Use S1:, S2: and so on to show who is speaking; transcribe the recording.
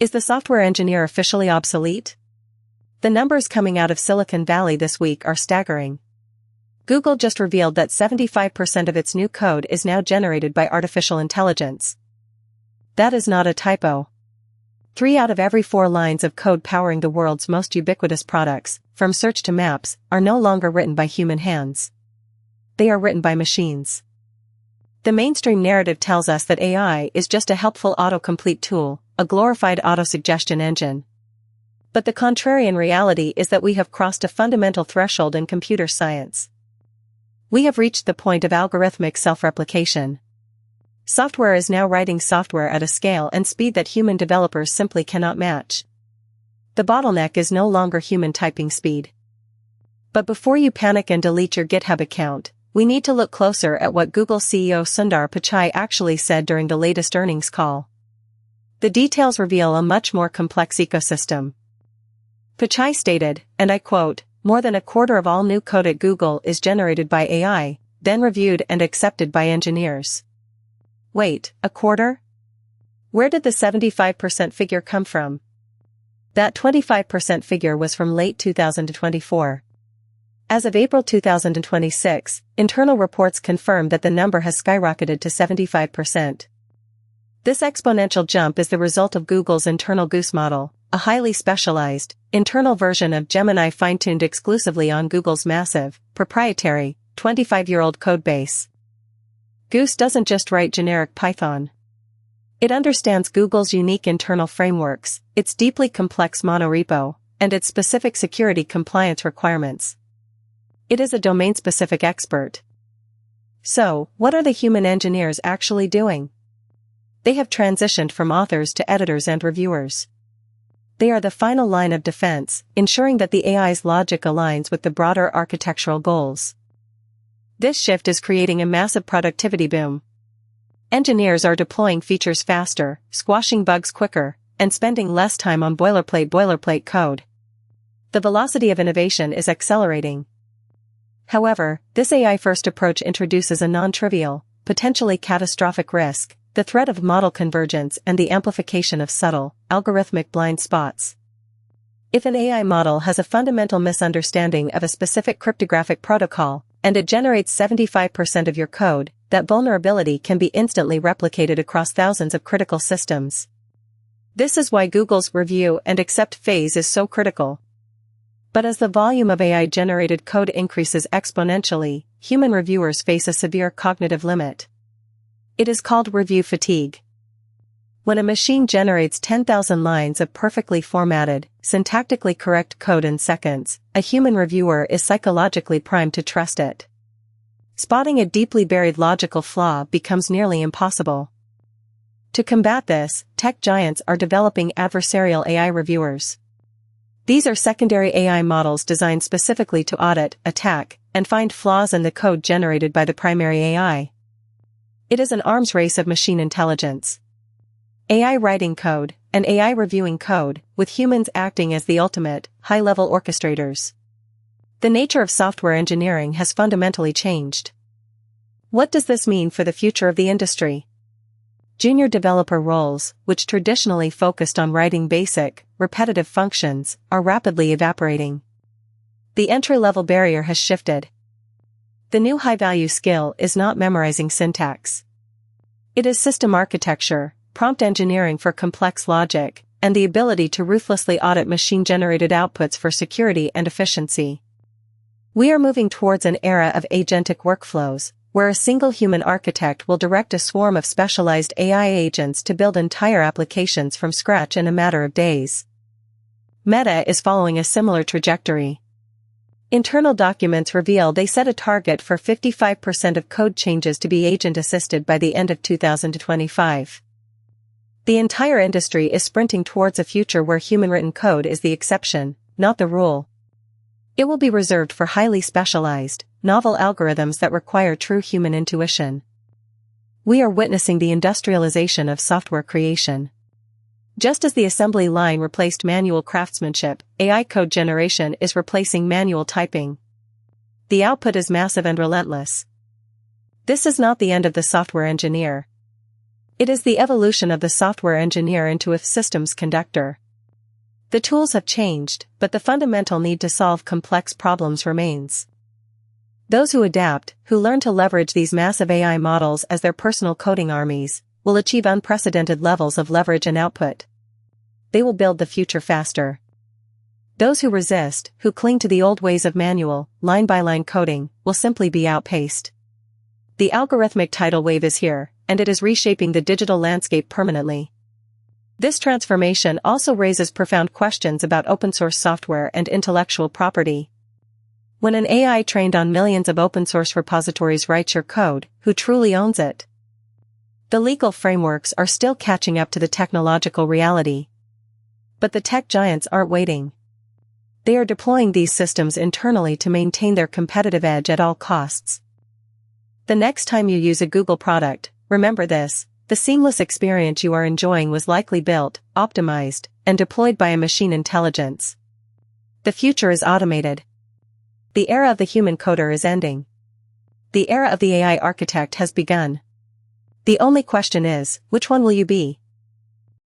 S1: Is the software engineer officially obsolete? The numbers coming out of Silicon Valley this week are staggering. Google just revealed that 75% of its new code is now generated by artificial intelligence. That is not a typo. 3 out of every 4 lines of code powering the world's most ubiquitous products, from search to maps, are no longer written by human hands. They are written by machines. The mainstream narrative tells us that AI is just a helpful autocomplete tool, a glorified autosuggestion engine. But the contrarian reality is that we have crossed a fundamental threshold in computer science. We have reached the point of algorithmic self-replication. Software is now writing software at a scale and speed that human developers simply cannot match. The bottleneck is no longer human typing speed. But before you panic and delete your GitHub account, we need to look closer at what Google CEO Sundar Pichai actually said during the latest earnings call. The details reveal a much more complex ecosystem. Pichai stated, and I quote, "More than a quarter of all new code at Google is generated by AI, then reviewed and accepted by engineers." Wait, a quarter? Where did the 75% figure come from? That 25% figure was from late 2024. As of April 2026, internal reports confirm that the number has skyrocketed to 75%. This exponential jump is the result of Google's internal Goose model, a highly specialized, internal version of Gemini fine-tuned exclusively on Google's massive, proprietary, 25-year-old codebase. Goose doesn't just write generic Python. It understands Google's unique internal frameworks, its deeply complex monorepo, and its specific security compliance requirements. It is a domain-specific expert. So, what are the human engineers actually doing? They have transitioned from authors to editors and reviewers. They are the final line of defense, ensuring that the AI's logic aligns with the broader architectural goals. This shift is creating a massive productivity boom. Engineers are deploying features faster, squashing bugs quicker, and spending less time on boilerplate code. The velocity of innovation is accelerating. However, this AI-first approach introduces a non-trivial, potentially catastrophic risk: the threat of model convergence and the amplification of subtle, algorithmic blind spots. If an AI model has a fundamental misunderstanding of a specific cryptographic protocol, and it generates 75% of your code, that vulnerability can be instantly replicated across thousands of critical systems. This is why Google's review and accept phase is so critical. But as the volume of AI-generated code increases exponentially, human reviewers face a severe cognitive limit. It is called review fatigue. When a machine generates 10,000 lines of perfectly formatted, syntactically correct code in seconds, a human reviewer is psychologically primed to trust it. Spotting a deeply buried logical flaw becomes nearly impossible. To combat this, tech giants are developing adversarial AI reviewers. These are secondary AI models designed specifically to audit, attack, and find flaws in the code generated by the primary AI. It is an arms race of machine intelligence. AI writing code, and AI reviewing code, with humans acting as the ultimate, high-level orchestrators. The nature of software engineering has fundamentally changed. What does this mean for the future of the industry? Junior developer roles, which traditionally focused on writing basic, repetitive functions, are rapidly evaporating. The entry-level barrier has shifted. The new high-value skill is not memorizing syntax. It is system architecture, prompt engineering for complex logic, and the ability to ruthlessly audit machine-generated outputs for security and efficiency. We are moving towards an era of agentic workflows, where a single human architect will direct a swarm of specialized AI agents to build entire applications from scratch in a matter of days. Meta is following a similar trajectory. Internal documents reveal they set a target for 55% of code changes to be agent-assisted by the end of 2025. The entire industry is sprinting towards a future where human-written code is the exception, not the rule. It will be reserved for highly specialized, novel algorithms that require true human intuition. We are witnessing the industrialization of software creation. Just as the assembly line replaced manual craftsmanship, AI code generation is replacing manual typing. The output is massive and relentless. This is not the end of the software engineer. It is the evolution of the software engineer into a systems conductor. The tools have changed, but the fundamental need to solve complex problems remains. Those who adapt, who learn to leverage these massive AI models as their personal coding armies, will achieve unprecedented levels of leverage and output. They will build the future faster. Those who resist, who cling to the old ways of manual, line-by-line coding, will simply be outpaced. The algorithmic tidal wave is here, and it is reshaping the digital landscape permanently. This transformation also raises profound questions about open-source software and intellectual property. When an AI trained on millions of open-source repositories writes your code, who truly owns it? The legal frameworks are still catching up to the technological reality. But the tech giants aren't waiting. They are deploying these systems internally to maintain their competitive edge at all costs. The next time you use a Google product, remember this: the seamless experience you are enjoying was likely built, optimized, and deployed by a machine intelligence. The future is automated. The era of the human coder is ending. The era of the AI architect has begun. The only question is, which one will you be?